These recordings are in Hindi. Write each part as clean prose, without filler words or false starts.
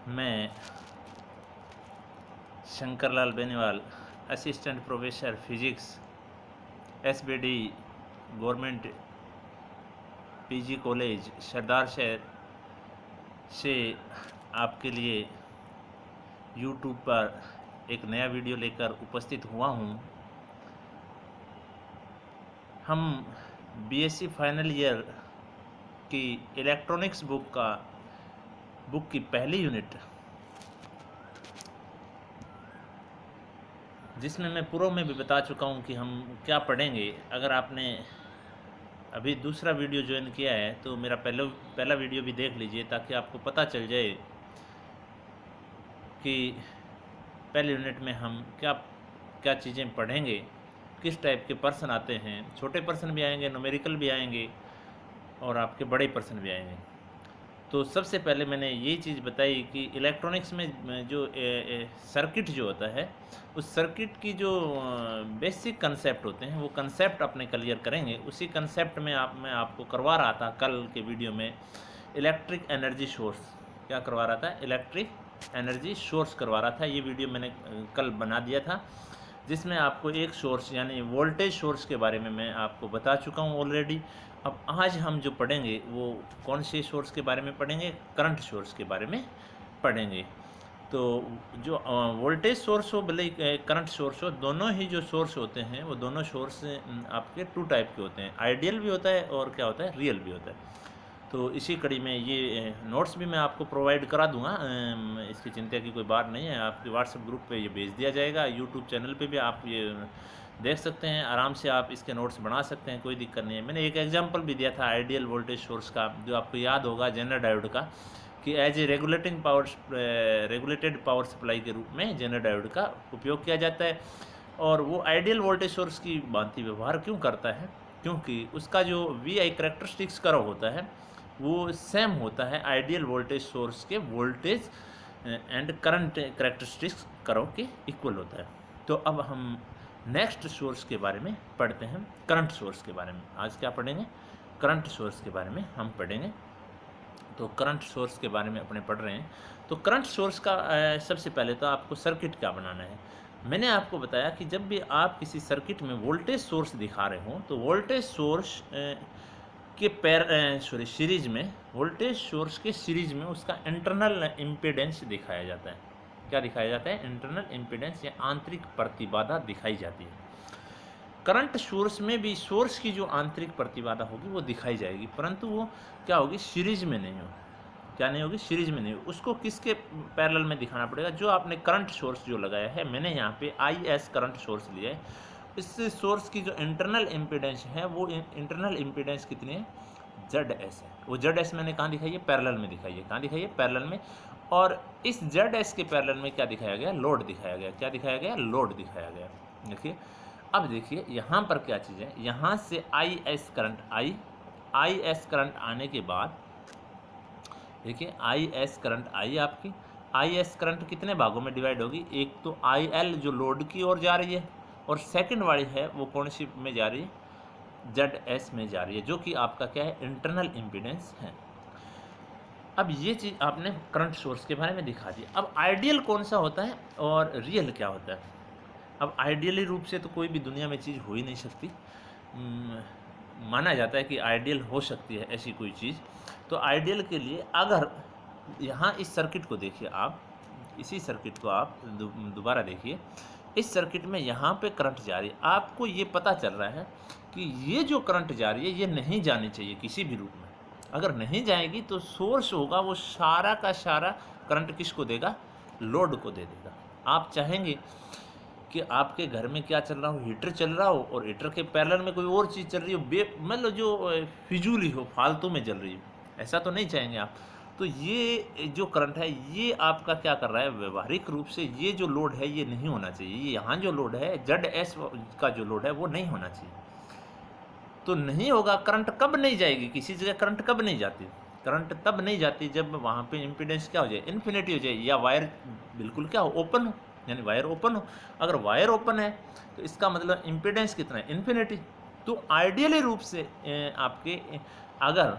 मैं Shankarlal Beniwal, assistant professor physics, SBD government PG college Sardarshahar से आपके लिए यूट्यूब पर एक नया वीडियो लेकर उपस्थित हुआ हूँ। हम बीएससी फाइनल ईयर की इलेक्ट्रॉनिक्स बुक की पहली यूनिट, जिसमें मैं पूर्व में भी बता चुका हूं कि हम क्या पढ़ेंगे। अगर आपने अभी दूसरा वीडियो ज्वाइन किया है तो मेरा पहला वीडियो भी देख लीजिए, ताकि आपको पता चल जाए कि पहली यूनिट में हम क्या क्या चीज़ें पढ़ेंगे, किस टाइप के प्रश्न आते हैं। छोटे प्रश्न भी आएंगे, न्यूमेरिकल भी आएंगे और आपके बड़े प्रश्न भी आएंगे। तो सबसे पहले मैंने ये चीज़ बताई कि इलेक्ट्रॉनिक्स में जो सर्किट जो होता है, उस सर्किट की जो बेसिक कंसेप्ट होते हैं वो कंसेप्ट अपने क्लियर करेंगे। उसी कंसेप्ट में मैं आपको करवा रहा था कल के वीडियो में इलेक्ट्रिक एनर्जी सोर्स। क्या करवा रहा था? इलेक्ट्रिक एनर्जी सोर्स करवा रहा था। ये वीडियो मैंने कल बना दिया था, जिसमें आपको एक सोर्स यानी वोल्टेज सोर्स के बारे में मैं आपको बता चुका हूँ ऑलरेडी। अब आज हम जो पढ़ेंगे वो कौन से सोर्स के बारे में पढ़ेंगे? करंट सोर्स के बारे में पढ़ेंगे। तो जो वोल्टेज सोर्स हो भले करंट सोर्स हो, दोनों ही जो सोर्स होते हैं वो दोनों सोर्स आपके टू टाइप के होते हैं। आइडियल भी होता है और क्या होता है, रियल भी होता है। तो इसी कड़ी में ये नोट्स भी मैं आपको प्रोवाइड करा दूंगा, इसकी चिंता की कोई बात नहीं है। आपके व्हाट्सएप ग्रुप पे ये भेज दिया जाएगा। यूट्यूब चैनल पे भी आप ये देख सकते हैं, आराम से आप इसके नोट्स बना सकते हैं, कोई दिक्कत नहीं है। मैंने एक एग्जांपल भी दिया था आइडियल वोल्टेज सोर्स का, जो आपको याद होगा जेनर डायोड का, कि as a regulated power supply के रूप में जेनर डायोड का उपयोग किया जाता है। और वो आइडियल वोल्टेज सोर्स की भांति व्यवहार क्यों करता है? क्योंकि उसका जो VI करेक्टरिस्टिक्स कर्व होता है वो सेम होता है आइडियल वोल्टेज सोर्स के voltage and current characteristics curve के इक्वल होता है। तो अब हम नेक्स्ट सोर्स के बारे में पढ़ते हैं, करंट सोर्स के बारे में। आज क्या पढ़ेंगे? करंट सोर्स के बारे में हम पढ़ेंगे। तो करंट सोर्स के बारे में अपने पढ़ रहे हैं। तो करंट सोर्स का सबसे पहले तो आपको सर्किट क्या बनाना है। मैंने आपको बताया कि जब भी आप किसी सर्किट में वोल्टेज सोर्स दिखा रहे हो तो वोल्टेज सोर्स के सीरीज में, वोल्टेज सोर्स के सीरीज में उसका इंटरनल इम्पीडेंस दिखाया जाता है। क्या दिखाया जाता है? इंटरनल इम्पीडेंस या आंतरिक प्रतिबाधा दिखाई जाती है। करंट सोर्स में भी सोर्स की जो आंतरिक प्रतिबाधा होगी वो दिखाई जाएगी, परंतु वो क्या होगी? सीरीज में नहीं होगी। क्या नहीं होगी? सीरीज में नहीं होगी। उसको किसके पैरेलल में दिखाना पड़ेगा? जो आपने करंट सोर्स जो लगाया है, मैंने यहाँ पे IS करंट सोर्स लिया है, इस सोर्स की जो इंटरनल इम्पीडेंस है वो इंटरनल इम्पीडेंस कितनी है? ZS है। वो ZS मैंने कहाँ दिखाई है? पैरेलल में दिखाई है। कहाँ दिखाई है? पैरेलल में। और इस ZS के पैरेलल में क्या दिखाया गया? लोड दिखाया गया। क्या दिखाया गया? लोड दिखाया गया। देखिए, अब देखिए यहाँ पर क्या चीज़ है। यहाँ से IS करंट आने के बाद देखिए IS करंट आई आपकी, IS करंट कितने भागों में डिवाइड होगी? एक तो IL जो लोड की ओर जा रही है, और सेकंड वाली है वो कौन सी में जा रही है? ZS में जा रही है, जो कि आपका क्या है? इंटरनल इम्पीडेंस है। अब ये चीज़ आपने करंट सोर्स के बारे में दिखा दी। अब आइडियल कौन सा होता है और रियल क्या होता है? अब आइडियली रूप से तो कोई भी दुनिया में चीज़ हो ही नहीं सकती। माना जाता है कि आइडियल हो सकती है ऐसी कोई चीज़। तो आइडियल के लिए अगर यहाँ इस सर्किट को देखिए, आप इसी सर्किट को आप दोबारा देखिए। इस सर्किट में यहाँ पे करंट जा रही है, आपको ये पता चल रहा है कि ये जो करंट जा रही है ये नहीं जानी चाहिए किसी भी रूप में। अगर नहीं जाएगी तो सोर्स होगा वो सारा का सारा करंट किसको देगा? लोड को दे देगा। आप चाहेंगे कि आपके घर में क्या चल रहा हो? हीटर चल रहा हो और हीटर के पैरेलल में कोई और चीज़ चल रही हो, मतलब जो फिजूली हो, फालतू में चल रही हो, ऐसा तो नहीं चाहेंगे आप। तो ये जो करंट है ये आपका क्या कर रहा है? व्यवहारिक रूप से ये जो लोड है ये नहीं होना चाहिए। ये यहाँ जो लोड है ZS का जो लोड है वो नहीं होना चाहिए। तो नहीं होगा। करंट कब नहीं जाएगी? किसी जगह करंट कब नहीं जाती? करंट तब नहीं जाती जब वहाँ पे इम्पीडेंस क्या हो जाए? इन्फिनिटी हो जाए, या वायर बिल्कुल क्या हो? ओपन हो, यानी वायर ओपन हो। अगर वायर ओपन है तो इसका मतलब इम्पीडेंस कितना है? इन्फिनिटी। तो आइडियली रूप से आपके अगर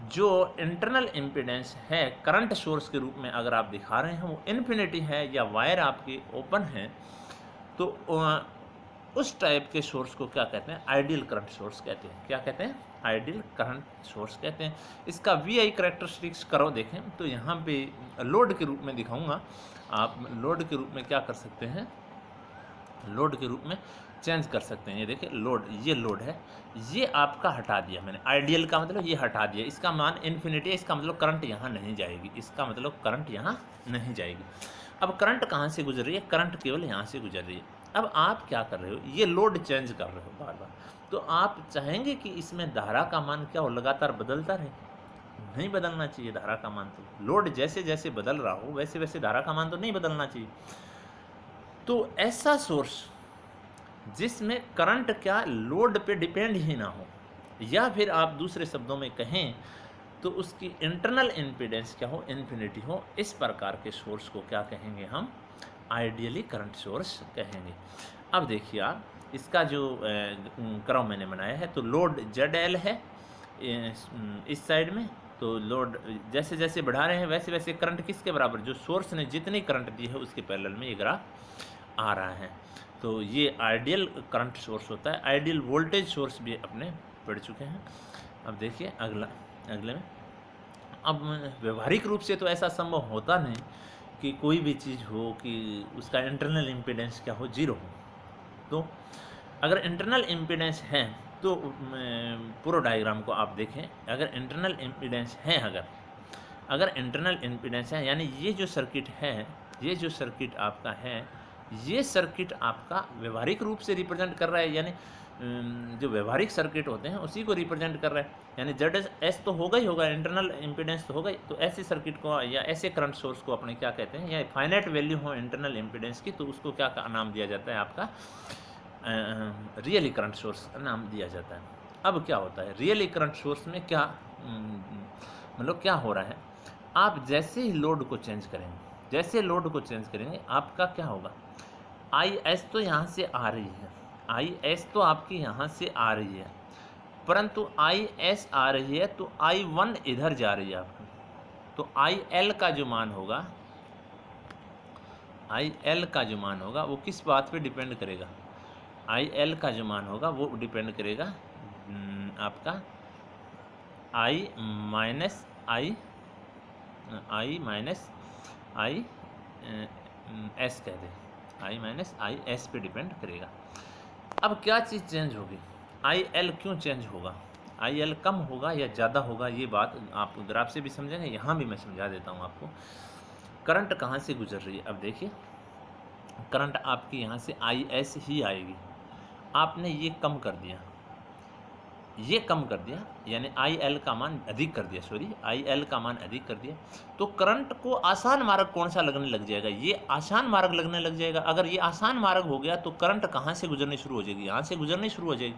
जो इंटरनल इम्पीडेंस है करंट सोर्स के रूप में अगर आप दिखा रहे हैं वो इन्फिनिटी है या वायर आपकी ओपन है, तो उस टाइप के सोर्स को क्या कहते हैं? आइडियल करंट सोर्स कहते हैं। क्या कहते हैं? आइडियल करंट सोर्स कहते हैं। इसका वी आई करेक्टरिस्टिक्स करो देखें तो यहाँ पे लोड के रूप में दिखाऊंगा। आप लोड के रूप में क्या कर सकते हैं? लोड के रूप में चेंज कर सकते हैं। ये देखिए लोड, ये लोड है, ये आपका हटा दिया मैंने। आइडियल का मतलब ये हटा दिया, इसका मान इन्फिनिटी है, इसका मतलब करंट यहाँ नहीं जाएगी, इसका मतलब करंट यहाँ नहीं जाएगी। अब करंट कहाँ से गुजर रही है? करंट केवल यहाँ से गुजर रही है। अब आप क्या कर रहे हो? ये लोड चेंज कर रहे हो बार बार, तो आप चाहेंगे कि इसमें धारा का मान क्या हो? लगातार बदलता रहे? नहीं बदलना चाहिए धारा का मान। तो लोड जैसे जैसे बदल रहा हो वैसे वैसे धारा का मान तो नहीं बदलना चाहिए। तो ऐसा सोर्स जिसमें करंट क्या लोड पे डिपेंड ही ना हो, या फिर आप दूसरे शब्दों में कहें तो उसकी इंटरनल इम्पीडेंस क्या हो? इन्फिनिटी हो, इस प्रकार के सोर्स को क्या कहेंगे हम? आइडियली करंट सोर्स कहेंगे। अब देखिए आप इसका जो क्रम मैंने बनाया है, तो लोड ZL है इस साइड में, तो लोड जैसे जैसे बढ़ा रहे हैं वैसे वैसे करंट किसके बराबर? जो सोर्स ने जितनी करंट दी है उसके पैरेलल में ये ग्राफ आ रहा है। तो ये आइडियल करंट सोर्स होता है। आइडियल वोल्टेज सोर्स भी अपने पढ़ चुके हैं। अब देखिए अगले में, अब व्यवहारिक रूप से तो ऐसा संभव होता नहीं कि कोई भी चीज़ हो कि उसका इंटरनल इम्पीडेंस क्या हो? 0 हो। तो अगर इंटरनल इम्पीडेंस है तो पूरा डायग्राम को आप देखें, अगर इंटरनल इम्पीडेंस है, अगर इंटरनल इम्पीडेंस है, यानी ये जो सर्किट है, ये जो सर्किट आपका है, ये सर्किट आपका व्यवहारिक रूप से रिप्रेजेंट कर रहा है, यानी जो व्यवहारिक सर्किट होते हैं उसी को रिप्रेजेंट कर रहा है, यानी ZS तो होगा ही होगा, इंटरनल इम्पीडेंस तो होगा ही। तो ऐसे सर्किट को या ऐसे करंट सोर्स को अपने क्या कहते हैं? या फाइनाइट वैल्यू हो इंटरनल इम्पीडेंस की, तो उसको क्या नाम दिया जाता है? आपका रियली करंट सोर्स का नाम दिया जाता है। अब क्या होता है रियली करंट सोर्स में? क्या मतलब क्या हो रहा है? आप जैसे ही लोड को चेंज करेंगे, जैसे लोड को चेंज करेंगे, आपका क्या होगा? IS तो यहाँ से आ रही है, IS तो आपकी यहाँ से आ रही है, परंतु IS आ रही है तो I1 इधर जा रही है आपकी, तो IL का जो मान होगा, IL का जो मान होगा वो किस बात पे डिपेंड करेगा? IL का जो मान होगा वो डिपेंड करेगा आपका I माइनस आई एस कह दें, I माइनस आई एस पे डिपेंड करेगा। अब क्या चीज़ चेंज होगी? IL क्यों चेंज होगा? IL कम होगा या ज़्यादा होगा? ये बात आप ग्राफ से भी समझेंगे, यहाँ भी मैं समझा देता हूँ आपको। करंट कहाँ से गुजर रही है? अब देखिए करंट आपकी यहाँ से IS ही आएगी, आपने ये कम कर दिया, ये कम कर दिया, यानी IL का मान अधिक कर दिया, IL का मान अधिक कर दिया, तो करंट को आसान मार्ग कौन सा लगने लग जाएगा? ये आसान मार्ग लगने लग जाएगा। अगर ये आसान मार्ग हो गया तो करंट कहाँ से गुजरनी शुरू हो जाएगी? यहाँ से गुजरनी शुरू हो जाएगी।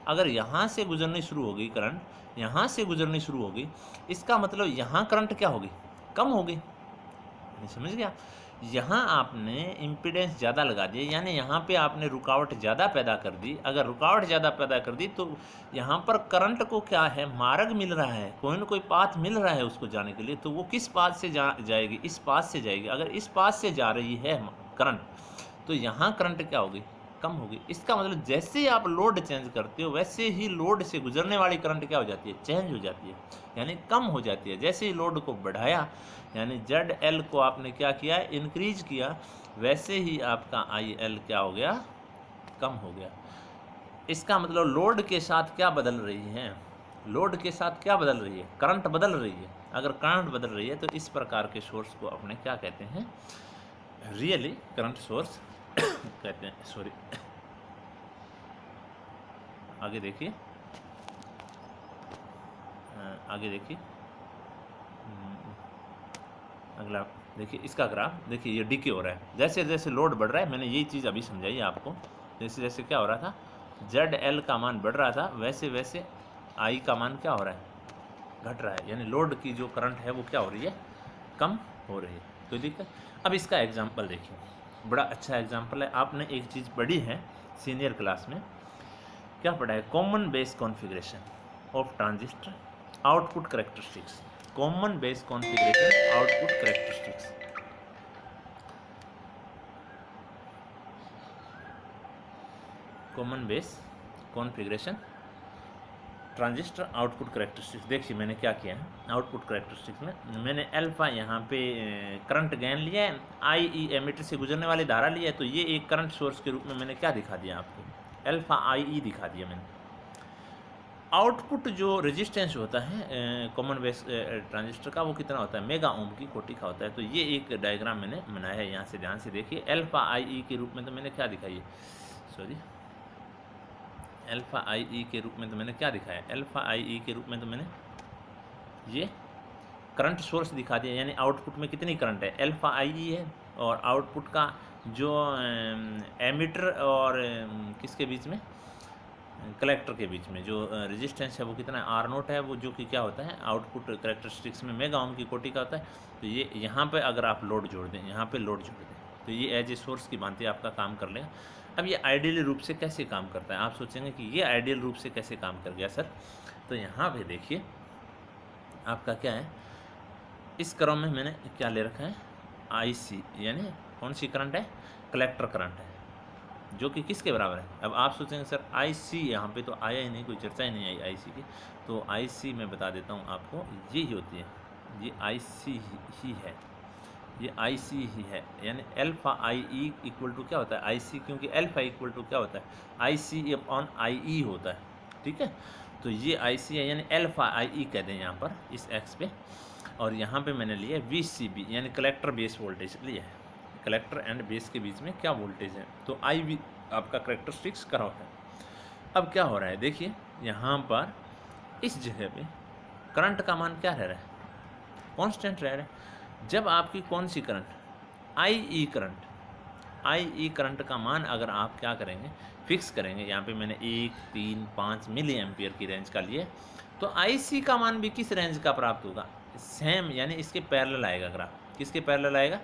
अगर यहाँ से गुजरनी शुरू हो गई करंट, यहाँ से गुजरनी शुरू हो गई, इसका मतलब यहाँ करंट क्या होगी? कम होगी। समझ गया? यहाँ आपने इम्पीडेंस ज़्यादा लगा दिया, यानी यहाँ पे आपने रुकावट ज़्यादा पैदा कर दी। अगर रुकावट ज़्यादा पैदा कर दी तो यहाँ पर करंट को क्या है? मार्ग मिल रहा है, कोई ना कोई पाथ मिल रहा है उसको जाने के लिए, तो वो किस पाथ से जाएगी? इस पाथ से जाएगी। अगर इस पाथ से जा रही है करंट, तो यहाँ करंट क्या होगी? कम होगी। इसका मतलब जैसे ही आप लोड चेंज करते हो वैसे ही लोड से गुजरने वाली करंट क्या हो जाती है? चेंज हो जाती है, यानी कम हो जाती है। जैसे ही लोड को बढ़ाया, यानी ZL को आपने क्या किया? इंक्रीज किया, वैसे ही आपका IL क्या हो गया? कम हो गया। इसका मतलब लोड के साथ क्या बदल रही है? लोड के साथ क्या बदल रही है? करंट बदल रही है। अगर करंट बदल रही है तो इस प्रकार के सोर्स को अपने क्या कहते हैं? रियली करंट सोर्स कहते हैं। सॉरी, आगे देखिए, आगे देखिए, अगला देखिए, इसका ग्राफ देखिए, ये डिके हो रहा है जैसे जैसे लोड बढ़ रहा है। मैंने यही चीज़ अभी समझाई आपको। जैसे जैसे क्या हो रहा था? ZL का मान बढ़ रहा था, वैसे वैसे I का मान क्या हो रहा है? घट रहा है, यानी लोड की जो करंट है वो क्या हो रही है? कम हो रही है। तो दिक्कत। अब इसका एग्जाम्पल देखिए, बड़ा अच्छा एग्जाम्पल है। आपने एक चीज़ पढ़ी है सीनियर क्लास में, क्या पढ़ा है? Common base configuration of transistor output characteristics, common base configuration output characteristics. Common base configuration transistor output characteristics. देखिए मैंने क्या किया है, आउटपुट करेक्टरिस्टिक्स में मैंने अल्फ़ा यहाँ पे करंट गेन लिया है, आई ई एमीटर से गुजरने वाली धारा लिया है, तो ये एक करंट सोर्स के रूप में मैंने क्या दिखा दिया आपको, अल्फ़ा आई ई दिखा दिया मैंने। आउटपुट जो रेजिस्टेंस होता है कॉमन बेस ट्रांजिस्टर का, वो कितना होता है, मेगा ओम की कोटि का होता है। तो ये एक डायग्राम मैंने बनाया है, यहाँ से ध्यान से देखिए। अल्फ़ा आई ई के रूप में तो मैंने क्या दिखाई है, सॉरी, अल्फ़ा आई ई के रूप में तो मैंने क्या दिखाया, अल्फ़ा आई ई के रूप में तो मैंने ये करंट सोर्स दिखा दिया, यानी आउटपुट में कितनी करंट है, अल्फ़ा आई ई है, और आउटपुट का जो एमीटर और किसके बीच में, कलेक्टर के बीच में जो रेजिस्टेंस है वो कितना है, आर नोट है, वो जो कि क्या होता है आउटपुट करेक्टरिस्टिक्स में मेगा ओम की कोटि का होता है। तो ये यहाँ पे अगर आप लोड जोड़ दें, यहाँ पे लोड जोड़ दें, तो ये एज ए सोर्स की भांति आपका काम कर लेगा। अब ये आइडियल रूप से कैसे काम करता है, आप सोचेंगे कि ये आइडियल रूप से कैसे काम कर गया सर, तो यहाँ पे देखिए आपका क्या है, इस क्रम में मैंने क्या ले रखा है, आई सी, यानी कौन सी करंट है, कलेक्टर करंट है, जो कि किसके बराबर है। अब आप सोचेंगे सर आई सी, यहाँ पे तो आया ही नहीं, कोई चर्चा ही नहीं आई आई सी की, तो आई सी मैं बता देता हूँ आपको, ये ही होती है, ये आई सी ही है, ये आई सी ही है, यानी alpha I E equal to क्या होता है, आई सी, क्योंकि अल्फ़ा इक्वल टू क्या होता है, आई सी अपॉन आई ई होता है, ठीक है। तो ये आई सी है, यानी अल्फ़ा आई ई कह दें यहाँ पर इस एक्स पे, और यहाँ पे मैंने लिया वी सी बी, यानी कलेक्टर बेस वोल्टेज लिया है, कलेक्टर एंड बेस के बीच में क्या वोल्टेज है, तो आई वी आपका करेक्टरिस्टिक्स करा है। अब क्या हो रहा है, देखिए यहाँ पर इस जगह पे करंट का मान क्या रह रहा है, कांस्टेंट रह रहा है। जब आपकी कौन सी करंट, आई ई करंट, आई ई करंट का मान अगर आप क्या करेंगे, फिक्स करेंगे, यहाँ पे मैंने 1, 3, 5 मिली एम्पियर की रेंज का लिए, तो आई सी का मान भी किस रेंज का प्राप्त होगा, सेम, यानी इसके पैरेलल आएगा ग्राफ, किसके पैरेलल आएगा,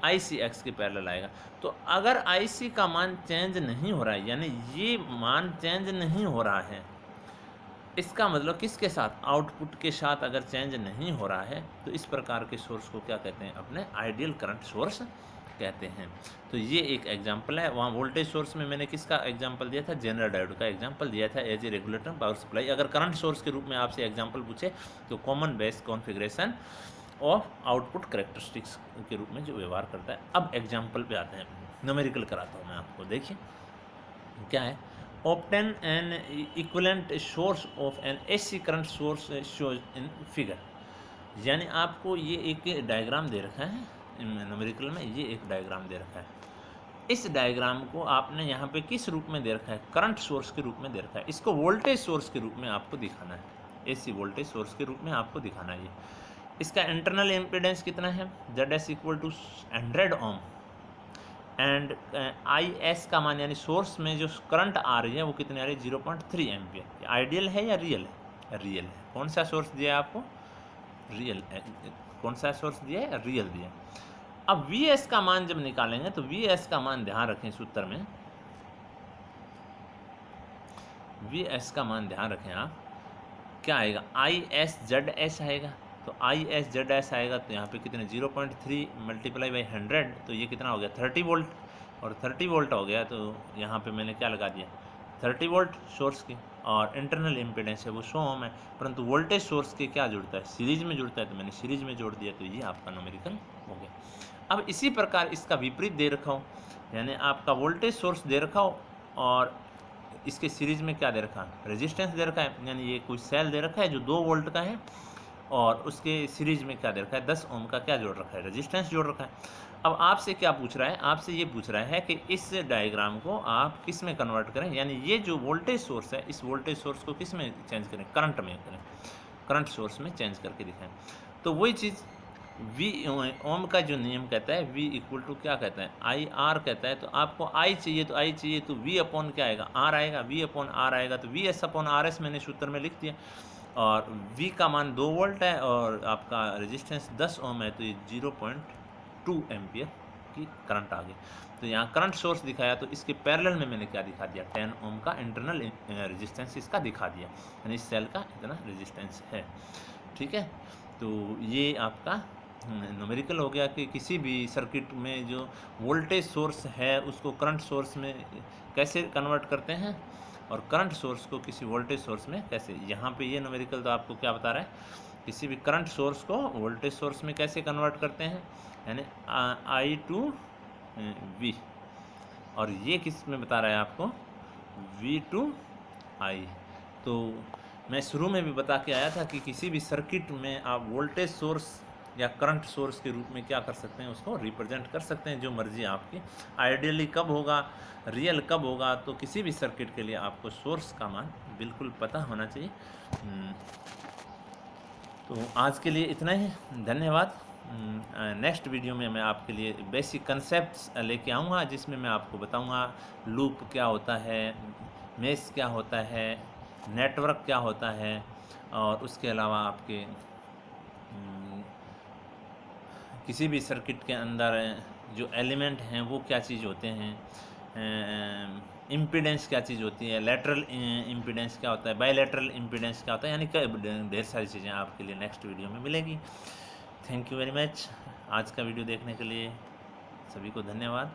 आई सी एक्स के पैरेलल आएगा। तो अगर आई सी का मान चेंज नहीं हो रहा है, यानी ये मान चेंज नहीं हो रहा है, इसका मतलब किसके साथ, आउटपुट के साथ अगर चेंज नहीं हो रहा है, तो इस प्रकार के सोर्स को क्या कहते हैं, अपने आइडियल करंट सोर्स कहते हैं। तो ये एक एग्जांपल है। वहाँ वोल्टेज सोर्स में मैंने किसका एग्जांपल दिया था, जनरल डायोड का एग्जांपल दिया था as a regulator power supply. अगर करंट सोर्स के रूप में आपसे एग्जांपल पूछे तो common base configuration of output characteristics के रूप में जो व्यवहार करता है। अब एग्जाम्पल पे आते हैं, न्यूमेरिकल कराता हूँ मैं आपको। देखिए क्या है, obtain an equivalent source of an AC current source shows in figure। यानी आपको ये एक डायग्राम दे रखा है न्यूमेरिकल में, ये एक डायग्राम दे रखा है। इस डायग्राम को आपने यहाँ पे किस रूप में दे रखा है, करंट सोर्स के रूप में दे रखा है। इसको वोल्टेज सोर्स के रूप में आपको दिखाना है, AC वोल्टेज सोर्स के रूप में आपको दिखाना है। इसका इंटरनल इम्पीडेंस कितना है, ZS equal to 100 ohm, and I S का मान, यानी सोर्स में जो करंट आ रही है वो कितनी आ रही है, 0.3 एम्पियर। आइडियल है या रियल है, रियल है। कौन सा सोर्स दिया है आपको, रियल। कौन सा सोर्स दिया है, रियल दिया। अब वी एस का मान जब निकालेंगे तो वी एस का मान ध्यान रखें, सूत्र में वी एस का मान ध्यान रखें आप, क्या आएगा, आई एस जेड एस आएगा। तो आई एस जेड एस आएगा, तो यहाँ पे कितने, 0.3 मल्टीप्लाई बाई 100, तो ये कितना हो गया, 30 वोल्ट। और 30 वोल्ट हो गया, तो यहाँ पे मैंने क्या लगा दिया, 30 वोल्ट सोर्स की, और इंटरनल इम्पीडेंस है वो 100 ओम है, परंतु वोल्टेज सोर्स के क्या जुड़ता है, सीरीज में जुड़ता है, तो मैंने सीरीज में जोड़ दिया, तो ये आपका न्यूमेरिकल हो गया। अब इसी प्रकार इसका विपरीत दे रखा हो, यानी आपका वोल्टेज सोर्स दे रखा हो और इसके सीरीज में क्या दे रखा है, रेजिस्टेंस दे रखा है, यानी ये कुछ सेल दे रखा है जो 2 वोल्ट का है, और उसके सीरीज में क्या दे रखा है, 10 ओम का क्या जोड़ रखा है, रेजिस्टेंस जोड़ रखा है। अब आपसे क्या पूछ रहा है, आपसे ये पूछ रहा है कि इस डायग्राम को आप किस में कन्वर्ट करें, यानी ये जो वोल्टेज सोर्स है, इस वोल्टेज सोर्स को किस में चेंज करें, करंट में करें, करंट सोर्स में चेंज करके दिखाएं। तो वही चीज़ वी ओम का जो नियम कहता है, वी इक्वल टू क्या कहता है, आई आर कहता है। तो आपको आई चाहिए, तो आई चाहिए तो वी अपॉन क्या आएगा, आर आएगा, वी अपॉन आर आएगा, तो V S upon R S मैंने सूत्र में लिख दिया। और V का मान 2 वोल्ट है और आपका रेजिस्टेंस 10 ओम है, तो ये 0.2 एम्पियर आपकी करंट आ गई। तो यहाँ करंट सोर्स दिखाया, तो इसके पैरेलल में मैंने क्या दिखा दिया, 10 ओम का इंटरनल रेजिस्टेंस इसका दिखा दिया, यानी इस सेल का इतना रेजिस्टेंस है। ठीक है, तो ये आपका न्यूमेरिकल हो गया कि किसी भी सर्किट में जो वोल्टेज सोर्स है उसको करंट सोर्स में कैसे कन्वर्ट करते हैं, और करंट सोर्स को किसी वोल्टेज सोर्स में कैसे। यहाँ पे ये न्यूमेरिकल तो आपको क्या बता रहा है, किसी भी करंट सोर्स को वोल्टेज सोर्स में कैसे कन्वर्ट करते हैं, यानी आई टू वी, और ये किस में बता रहा है आपको, वी टू आई। तो मैं शुरू में भी बता के आया था कि किसी भी सर्किट में आप वोल्टेज सोर्स या करंट सोर्स के रूप में क्या कर सकते हैं, उसको रिप्रेजेंट कर सकते हैं, जो मर्जी आपकी। आइडियली कब होगा, रियल कब होगा, तो किसी भी सर्किट के लिए आपको सोर्स का मान बिल्कुल पता होना चाहिए। तो आज के लिए इतना ही, धन्यवाद। नेक्स्ट वीडियो में मैं आपके लिए बेसिक कंसेप्ट्स लेके आऊँगा, जिसमें मैं आपको बताऊँगा लूप क्या होता है, मेश क्या होता है, नेटवर्क क्या होता है, और उसके अलावा आपके किसी भी सर्किट के अंदर जो एलिमेंट हैं वो क्या चीज़ होते हैं, इम्पीडेंस क्या चीज़ होती है, लेटरल इम्पीडेंस क्या होता है, बायलैटरल इम्पीडेंस क्या होता है, यानी ढेर सारी चीज़ें आपके लिए नेक्स्ट वीडियो में मिलेगी। Thank you very much. आज का वीडियो देखने के लिए सभी को धन्यवाद।